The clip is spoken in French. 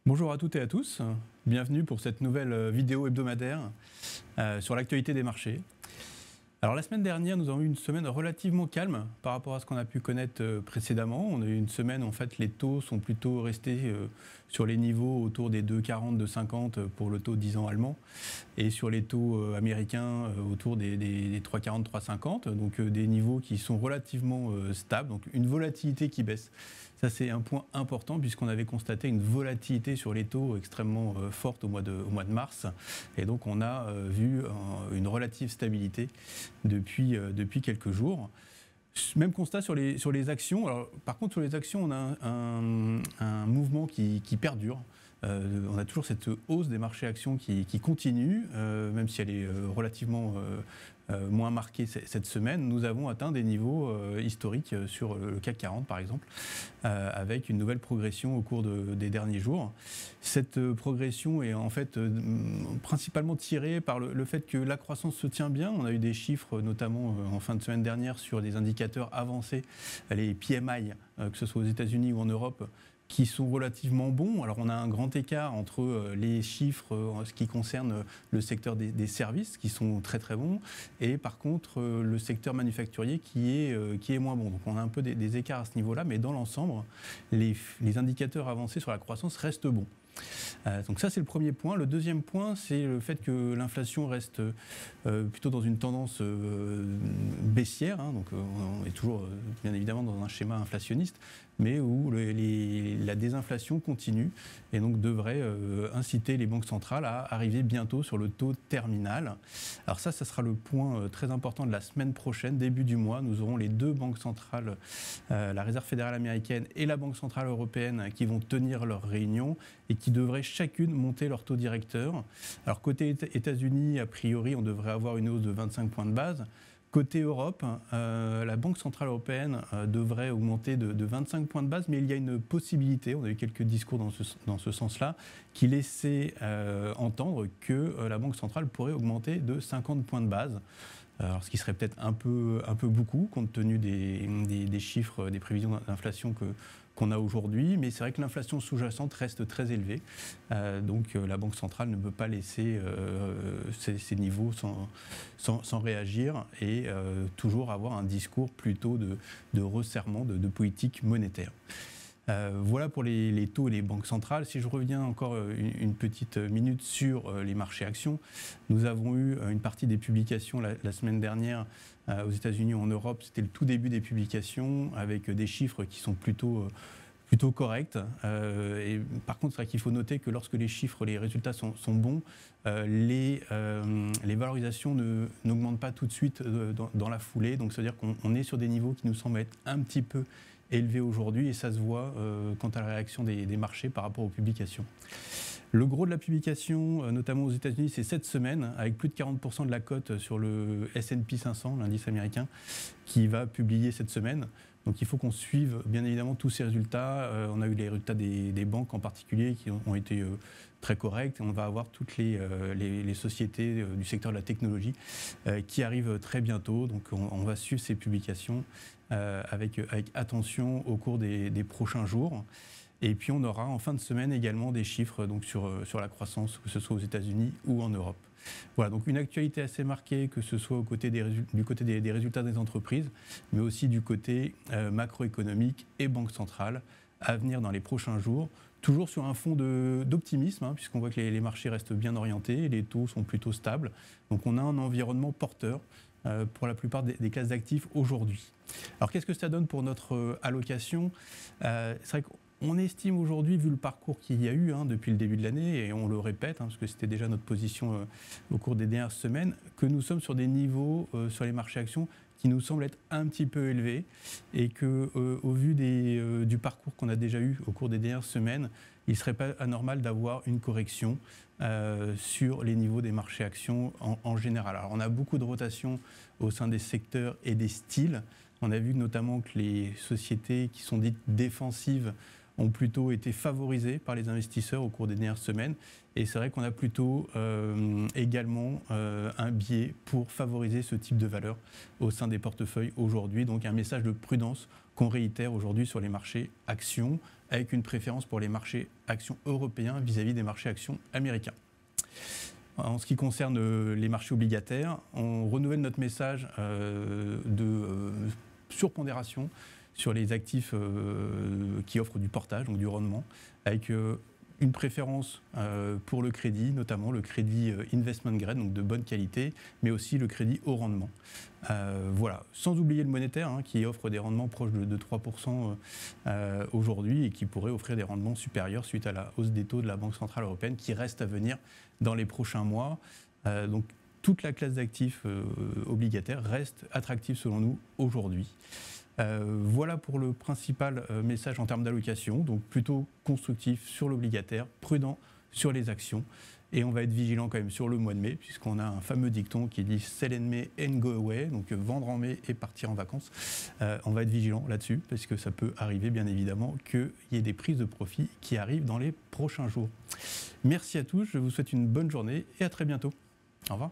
Bonjour à toutes et à tous, bienvenue pour cette nouvelle vidéo hebdomadaire sur l'actualité des marchés. Alors la semaine dernière, nous avons eu une semaine relativement calme par rapport à ce qu'on a pu connaître précédemment. On a eu une semaine où en fait les taux sont plutôt restés sur les niveaux autour des 2,40, 2,50 pour le taux 10 ans allemand et sur les taux américains autour des 3,40, 3,50, donc des niveaux qui sont relativement stables, donc une volatilité qui baisse. Ça, c'est un point important puisqu'on avait constaté une volatilité sur les taux extrêmement forte au mois de mars. Et donc, on a vu une relative stabilité depuis quelques jours. Même constat sur les actions. Alors, par contre, sur les actions, on a un mouvement qui perdure. On a toujours cette hausse des marchés actions qui continue, même si elle est relativement moins marquée cette semaine. Nous avons atteint des niveaux historiques sur le CAC 40 par exemple, avec une nouvelle progression au cours des derniers jours. Cette progression est en fait principalement tirée par le fait que la croissance se tient bien. On a eu des chiffres, notamment en fin de semaine dernière, sur des indicateurs avancés, les PMI, que ce soit aux États-Unis ou en Europe, qui sont relativement bons. Alors on a un grand écart entre les chiffres en ce qui concerne le secteur des services qui sont très très bons et par contre le secteur manufacturier qui est moins bon. Donc on a un peu des écarts à ce niveau-là, mais dans l'ensemble, les indicateurs avancés sur la croissance restent bons. Donc ça c'est le premier point. Le deuxième point, c'est le fait que l'inflation reste plutôt dans une tendance baissière, hein. Donc on est toujours bien évidemment dans un schéma inflationniste, mais où la désinflation continue et donc devrait inciter les banques centrales à arriver bientôt sur le taux terminal. Alors ça sera le point très important de la semaine prochaine, début du mois. Nous aurons les deux banques centrales, la Réserve fédérale américaine et la Banque centrale européenne, qui vont tenir leur réunion et qui devraient chacune monter leur taux directeur. Alors côté États-Unis, a priori, on devrait avoir une hausse de 25 points de base. Côté Europe, la Banque centrale européenne devrait augmenter de 25 points de base, mais il y a une possibilité, on a eu quelques discours dans ce sens-là, qui laissaient entendre que la Banque centrale pourrait augmenter de 50 points de base. Alors, ce qui serait peut-être un peu beaucoup, compte tenu des chiffres, des prévisions d'inflation qu'on a aujourd'hui, mais c'est vrai que l'inflation sous-jacente reste très élevée, donc la Banque centrale ne peut pas laisser ces niveaux sans réagir et toujours avoir un discours plutôt de resserrement de politique monétaire. Voilà pour les taux et les banques centrales. Si je reviens encore une petite minute sur les marchés actions, nous avons eu une partie des publications la semaine dernière aux États-Unis ou en Europe. C'était le tout début des publications avec des chiffres qui sont plutôt corrects. Et par contre, c'est vrai qu'il faut noter que lorsque les chiffres, les résultats sont bons, les valorisations n'augmentent pas tout de suite dans la foulée. Donc, ça veut dire qu'on est sur des niveaux qui nous semblent être un petit peu élevé aujourd'hui et ça se voit quant à la réaction des marchés par rapport aux publications. Le gros de la publication, notamment aux États-Unis, c'est cette semaine, avec plus de 40% de la cote sur le S&P 500, l'indice américain, qui va publier cette semaine. Donc il faut qu'on suive bien évidemment tous ces résultats. On a eu les résultats des banques en particulier qui ont été très corrects. On va avoir toutes les sociétés du secteur de la technologie qui arrivent très bientôt. Donc on va suivre ces publications avec attention au cours des prochains jours. Et puis on aura en fin de semaine également des chiffres donc sur la croissance, que ce soit aux États-Unis ou en Europe. Voilà, donc une actualité assez marquée, que ce soit du côté des résultats des entreprises, mais aussi du côté macroéconomique et banque centrale, à venir dans les prochains jours. Toujours sur un fond d'optimisme, hein, puisqu'on voit que les marchés restent bien orientés, les taux sont plutôt stables. Donc on a un environnement porteur pour la plupart des classes d'actifs aujourd'hui. Alors qu'est-ce que ça donne pour notre allocation ? C'est vrai qu'on estime aujourd'hui, vu le parcours qu'il y a eu depuis le début de l'année, et on le répète, parce que c'était déjà notre position au cours des dernières semaines, que nous sommes sur des niveaux sur les marchés actions qui nous semblent être un petit peu élevés et qu'au vu du parcours qu'on a déjà eu au cours des dernières semaines, il ne serait pas anormal d'avoir une correction sur les niveaux des marchés actions en général. Alors on a beaucoup de rotation au sein des secteurs et des styles. On a vu notamment que les sociétés qui sont dites défensives ont plutôt été favorisés par les investisseurs au cours des dernières semaines. Et c'est vrai qu'on a plutôt également un biais pour favoriser ce type de valeur au sein des portefeuilles aujourd'hui. Donc un message de prudence qu'on réitère aujourd'hui sur les marchés actions, avec une préférence pour les marchés actions européens vis-à-vis des marchés actions américains. En ce qui concerne les marchés obligataires, on renouvelle notre message de surpondération sur les actifs qui offrent du portage, donc du rendement, avec une préférence pour le crédit, notamment le crédit investment grade, donc de bonne qualité, mais aussi le crédit haut rendement. Voilà, sans oublier le monétaire qui offre des rendements proches de 3% aujourd'hui et qui pourrait offrir des rendements supérieurs suite à la hausse des taux de la Banque centrale européenne qui reste à venir dans les prochains mois. Donc toute la classe d'actifs obligataires reste attractive selon nous aujourd'hui. Voilà pour le principal message en termes d'allocation, donc plutôt constructif sur l'obligataire, prudent sur les actions. Et on va être vigilant quand même sur le mois de mai, puisqu'on a un fameux dicton qui dit « sell in May and go away », donc vendre en mai et partir en vacances. On va être vigilant là-dessus, parce que ça peut arriver bien évidemment qu'il y ait des prises de profit qui arrivent dans les prochains jours. Merci à tous, je vous souhaite une bonne journée et à très bientôt. Au revoir.